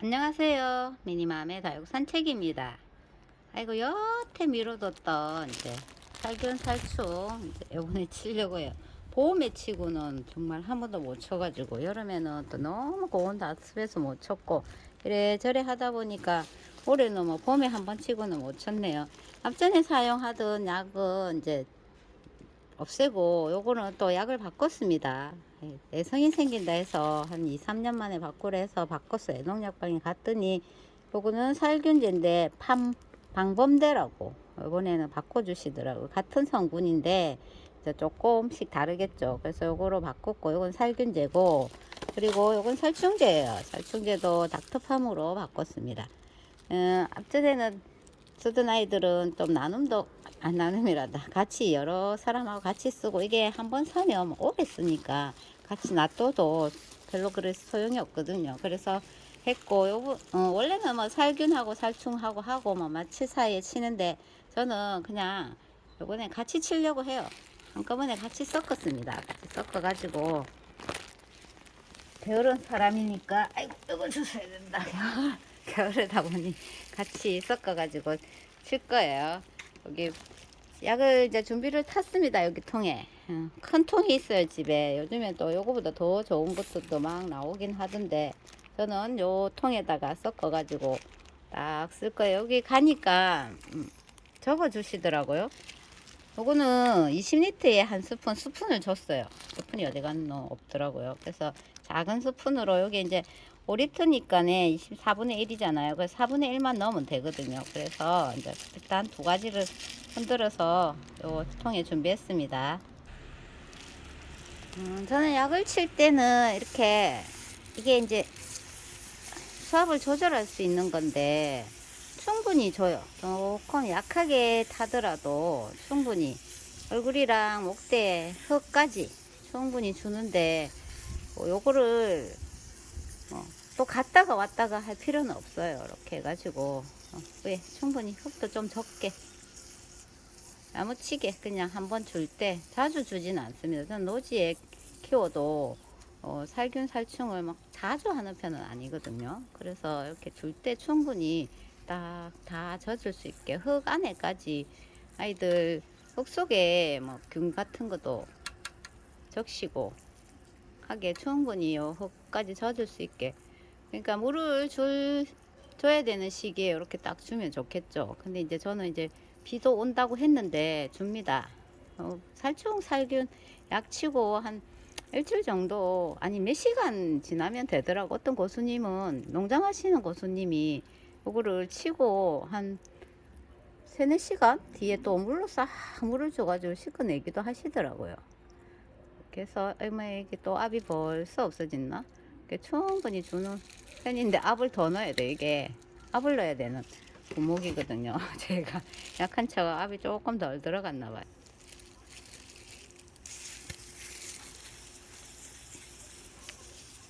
안녕하세요. 미니맘의 다육 산책입니다. 아이고 여태 미뤄뒀던 이제 살균살충 이제 요번에 치려고요. 봄에 치고는 정말 한 번도 못 쳐가지고 여름에는 또 너무 고온 다습해서 못 쳤고 이래저래 하다 보니까 올해는 뭐 봄에 한 번 치고는 못 쳤네요. 앞전에 사용하던 약은 이제 없애고 요거는 또 약을 바꿨습니다. 내성이 생긴다 해서 한 2, 3년 만에 바꾸라 해서 바꿨어요. 농약방에 갔더니 요거는 살균제인데 방범대라고 이번에는 바꿔주시더라고요. 같은 성분인데 이제 조금씩 다르겠죠. 그래서 요거로 바꿨고 요건 살균제고 그리고 요건 살충제예요. 살충제도 닥터팜으로 바꿨습니다. 앞전에는 쓰던 아이들은 좀 나눔이란다. 같이 여러 사람하고 같이 쓰고 이게 한번 사면 오래 쓰니까 같이 놔둬도 별로 그래서 소용이 없거든요. 그래서 했고 원래는 뭐 살균하고 살충하고 하고 뭐 마취 사이에 치는데 저는 그냥 요번에 같이 치려고 해요. 한꺼번에 같이 섞었습니다. 같이 섞어 가지고 게으른 사람이니까 아이고 이거 주셔야 된다. 겨울이다 보니 같이 섞어 가지고 칠 거예요. 여기 약을 이제 준비를 탔습니다. 여기 통에 큰 통이 있어요 집에. 요즘에 또 요거보다 더 좋은 것도 막 나오긴 하던데 저는 요 통에다가 섞어 가지고 딱 쓸 거예요. 여기 가니까 적어 주시더라고요. 요거는 20리터에 한 스푼을 줬어요. 스푼이 어디 갔노 없더라고요. 그래서 작은 스푼으로 여기 이제 5리터니까네 24분의 1이잖아요. 그래서 4분의 1만 넣으면 되거든요. 그래서 이제 일단 두 가지를 흔들어서 요 통에 준비했습니다. 저는 약을 칠 때는 이렇게 이게 이제 수압을 조절할 수 있는 건데 충분히 줘요. 조금 약하게 타더라도 충분히 얼굴이랑 목대, 턱까지 충분히 주는데 요거를 또 갔다가 왔다가 할 필요는 없어요. 이렇게 해가지고 왜 충분히 흙도 좀 적게 야무치게 그냥 한번 줄 때 자주 주지는 않습니다. 저는 노지에 키워도 살균 살충을 막 자주 하는 편은 아니거든요. 그래서 이렇게 줄 때 충분히 딱 다 젖을 수 있게 흙 안에까지 아이들 흙 속에 뭐 균 같은 것도 적시고 하게 충분히 요 흙까지 젖을 수 있게 그러니까 물을 줘야 되는 시기에 이렇게 딱 주면 좋겠죠. 근데 이제 저는 이제 비도 온다고 했는데 줍니다. 살충 살균 약 치고 한 일주일 정도 아니 몇 시간 지나면 되더라고. 어떤 고수님은 농장 하시는 고수님이 요거를 치고 한 3, 4시간 뒤에 또 물로 싹 물을 줘가지고 씻어내기도 하시더라고요. 그래서 얼마에 이게 또 압이 벌써 없어졌나? 충분히 주는 편인데 압을 더 넣어야 돼. 이게 압을 넣어야 되는 분목이거든요. 제가 약한 차가 압이 조금 덜 들어갔나 봐요.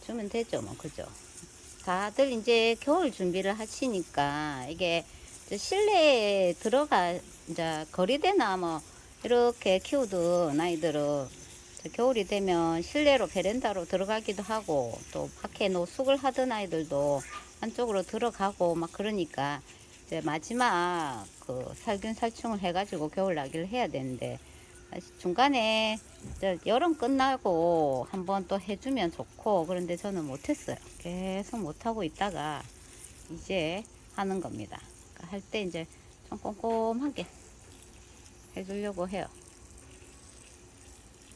주면 되죠, 뭐 그죠? 다들 이제 겨울 준비를 하시니까 이게 실내에 들어가 이제 거리대나 뭐 이렇게 키우던 아이들은 겨울이 되면 실내로 베란다로 들어가기도 하고 또 밖에 노숙을 하던 아이들도 안쪽으로 들어가고 막 그러니까 이제 마지막 그 살균 살충을 해가지고 겨울 나기를 해야 되는데 중간에 여름 끝나고 한번 또 해주면 좋고 그런데 저는 못했어요. 계속 못하고 있다가 이제 하는 겁니다. 그러니까 할 때 이제 좀 꼼꼼하게 해주려고 해요.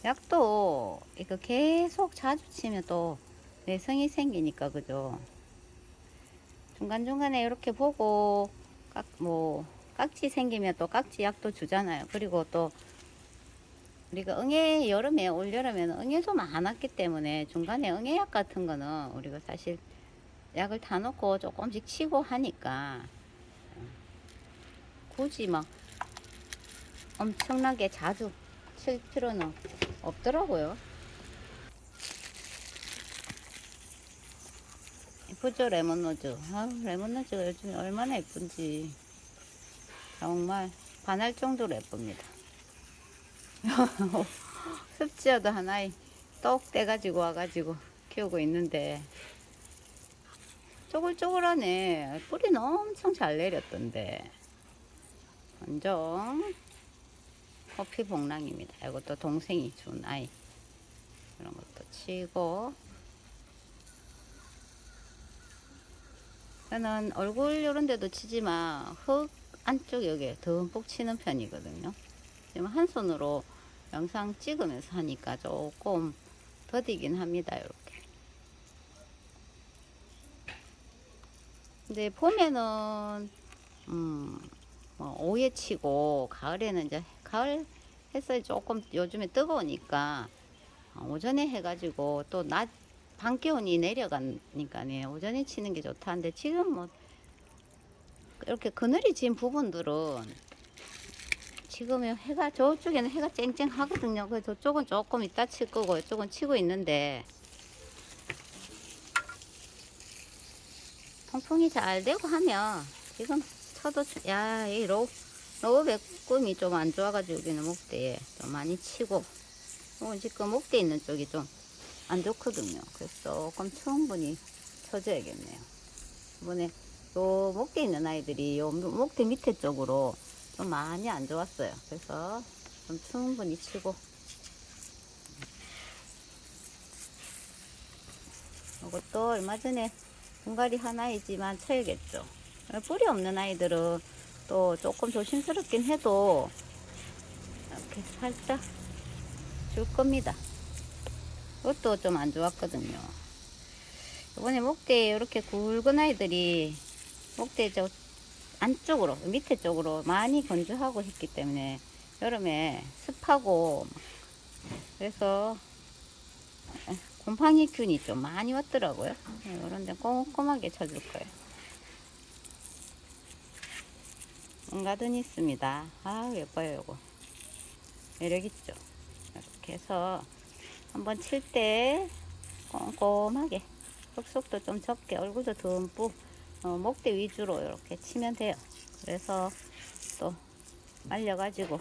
약도 이거 계속 자주 치면 또 내성이 생기니까 그죠. 중간중간에 이렇게 보고 깍지 생기면 또 깍지 약도 주잖아요. 그리고 또 우리가 여름에 올여름에는 응애도 많았기 때문에 중간에 응애약 같은 거는 우리가 사실 약을 다 넣고 조금씩 치고 하니까 굳이 막 엄청나게 자주 칠 필요는 없더라고요. 예쁘죠 레몬로즈. 레몬로즈가 요즘 얼마나 예쁜지 정말 반할 정도로 예쁩니다. 습지어도 하나에 똑 떼가지고 와가지고 키우고 있는데 쪼글쪼글하네. 뿌리는 엄청 잘 내렸던데. 완전 커피 복랑입니다. 이것도 동생이 준 아이. 이런 것도 치고. 저는 얼굴 이런 데도 치지만 흙 안쪽 여기에 듬뿍 치는 편이거든요. 지금 한 손으로 영상 찍으면서 하니까 조금 더디긴 합니다. 이렇게. 근데 봄에는 뭐 오후에 치고 가을에는 이제 가을 햇살이 조금 요즘에 뜨거우니까 오전에 해가지고 또 낮 밤 기온이 내려가니까네 오전에 치는 게 좋다는데 지금 뭐 이렇게 그늘이 진 부분들은 지금 해가 저쪽에는 해가 쨍쨍하거든요. 그래서 저쪽은 조금 이따 칠 거고 이쪽은 치고 있는데 통풍이 잘 되고 하면 지금 쳐도 야이 로우 백꿈이 좀 안 좋아가지고 여기는 목대에 좀 많이 치고 지금 목대 있는 쪽이 좀 안 좋거든요. 그래서 조금 충분히 쳐줘야겠네요. 이번에 요 목대 있는 아이들이 요 목대 밑에 쪽으로 좀 많이 안 좋았어요. 그래서 좀 충분히 치고 이것도 얼마 전에 분갈이 한 아이지만 쳐야겠죠. 뿌리 없는 아이들은 또 조금 조심스럽긴 해도 이렇게 살짝 줄 겁니다. 이것도 좀 안 좋았거든요. 이번에 목대에 이렇게 굵은 아이들이 목대 저 안쪽으로 밑에 쪽으로 많이 건조하고 했기 때문에 여름에 습하고 그래서 곰팡이균이 좀 많이 왔더라고요. 이런 데 꼼꼼하게 쳐줄 거예요. 은가든이 있습니다. 아 예뻐요. 요거 매력있죠. 이렇게 해서 한번 칠 때 꼼꼼하게 흙속도 좀 적게 얼굴도 듬뿍 목대 위주로 이렇게 치면 돼요. 그래서 또 말려가지고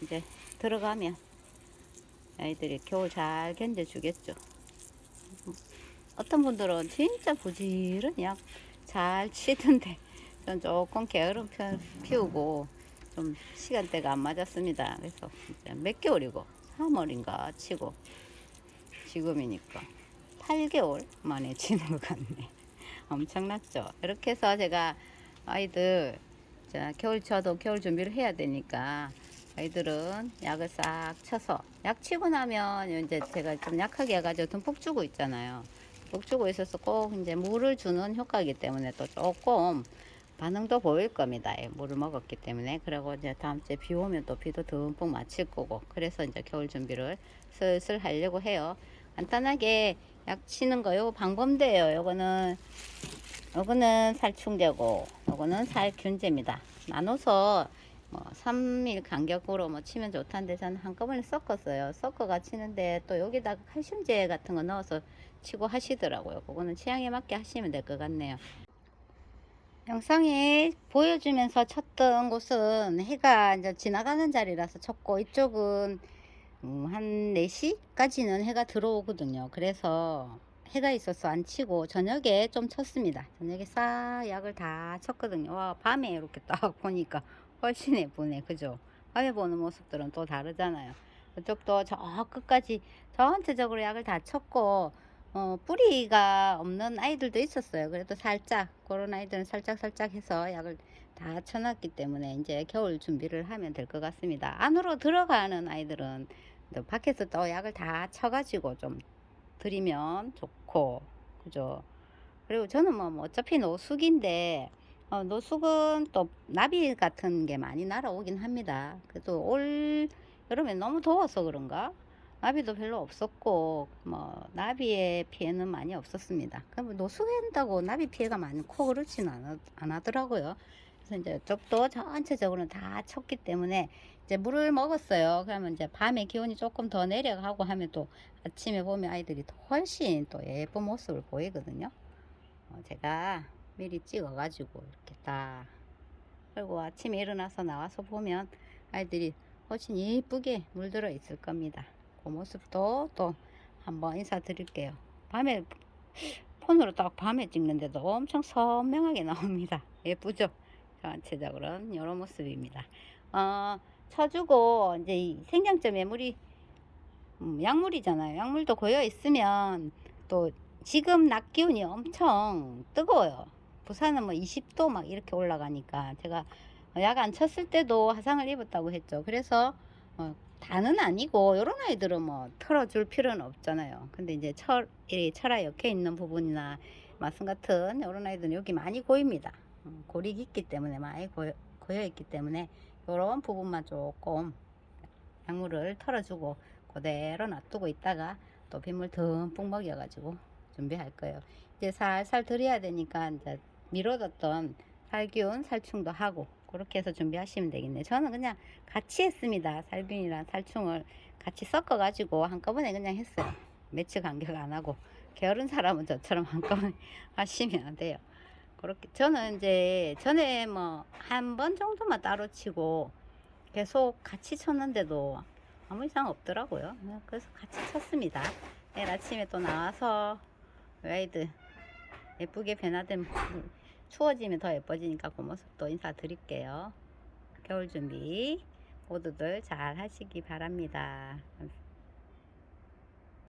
이제 들어가면 아이들이 겨울 잘 견뎌주겠죠. 어떤 분들은 진짜 부지런히 약 잘 치던데 전 조금 게으름 피우고 좀 시간대가 안 맞았습니다. 그래서 몇 개월이고 3월인가 치고 지금이니까 8개월 만에 치는 것 같네. 엄청났죠. 이렇게 해서 제가 아이들 겨울쳐도 겨울 준비를 해야 되니까 아이들은 약을 싹 쳐서 약 치고 나면 이제 제가 좀 약하게 해가지고 듬뿍 주고 있잖아요. 듬뿍 주고 있어서 꼭 이제 물을 주는 효과이기 때문에 또 조금 반응도 보일 겁니다. 물을 먹었기 때문에. 그리고 이제 다음 주에 비 오면 또 비도 듬뿍 맞힐 거고. 그래서 이제 겨울 준비를 슬슬 하려고 해요. 간단하게 약 치는 거요. 방범대예요. 요거는 살충제고, 요거는 살균제입니다. 나눠서 뭐 3일 간격으로 뭐 치면 좋다는데 저는 한꺼번에 섞었어요. 섞어가 치는데 또 여기다가 칼슘제 같은 거 넣어서 치고 하시더라고요. 그거는 취향에 맞게 하시면 될 것 같네요. 영상에 보여주면서 쳤던 곳은 해가 이제 지나가는 자리라서 쳤고 이쪽은 한 4시까지는 해가 들어오거든요. 그래서 해가 있어서 안 치고 저녁에 좀 쳤습니다. 저녁에 싹 약을 다 쳤거든요. 와, 밤에 이렇게 딱 보니까 훨씬 예쁘네. 그죠? 밤에 보는 모습들은 또 다르잖아요. 그쪽도 저 끝까지 전체적으로 약을 다 쳤고 뿌리가 없는 아이들도 있었어요. 그래도 살짝 그런 아이들은 살짝 해서 약을 다 쳐놨기 때문에 이제 겨울 준비를 하면 될 것 같습니다. 안으로 들어가는 아이들은 밖에서 또 약을 다 쳐가지고 좀 드리면 좋고 그죠. 그리고 저는 뭐 어차피 노숙인데 노숙은 또 나비 같은 게 많이 날아오긴 합니다. 그래도 올 여름에 너무 더워서 그런가 나비도 별로 없었고 뭐 나비의 피해는 많이 없었습니다. 그럼 노숙한다고 나비 피해가 많고 그렇지는 않았더라고요. 그래서 이제 이쪽도 전체적으로 다 쳤기 때문에 이제 물을 먹었어요. 그러면 이제 밤에 기온이 조금 더 내려가고 하면 또 아침에 보면 아이들이 훨씬 또 예쁜 모습을 보이거든요. 제가 미리 찍어 가지고 이렇게 딱 그리고 아침에 일어나서 나와서 보면 아이들이 훨씬 예쁘게 물들어 있을 겁니다. 그 모습도 또 한번 인사드릴게요. 폰으로 딱 밤에 찍는데도 엄청 선명하게 나옵니다. 예쁘죠? 전체적으로는 이런 모습입니다. 쳐주고 이제 이 생장점 매물이 약물이잖아요. 약물도 고여 있으면 또 지금 낮 기온이 엄청 뜨거워요. 부산은 뭐 20도 막 이렇게 올라가니까 제가 약 안 쳤을 때도 화상을 입었다고 했죠. 그래서 다는 아니고 이런 아이들은 뭐 털어줄 필요는 없잖아요. 근데 이제 이 철화 옆에 있는 부분이나 마순 같은 이런 아이들은 여기 많이 고입니다. 골이 깊기 때문에 많이 고여 있기 때문에 이런 부분만 조금 약물을 털어주고 그대로 놔두고 있다가 또 빗물 듬뿍 먹여가지고 준비할 거예요. 이제 살살 들여야 되니까 이제 미뤄뒀던 살균 살충도 하고 그렇게 해서 준비하시면 되겠네요. 저는 그냥 같이 했습니다. 살균이랑 살충을 같이 섞어 가지고 한꺼번에 그냥 했어요. 매치 간격 안 하고 게으른 사람은 저처럼 한꺼번에 하시면 돼요. 그렇게 저는 이제 전에 뭐 한 번 정도만 따로 치고 계속 같이 쳤는데도 아무 이상 없더라고요. 그래서 같이 쳤습니다. 내일 아침에 또 나와서 아이들 예쁘게 변화된 추워지면 더 예뻐지니까 그 모습도 인사드릴게요. 겨울 준비 모두들 잘 하시기 바랍니다.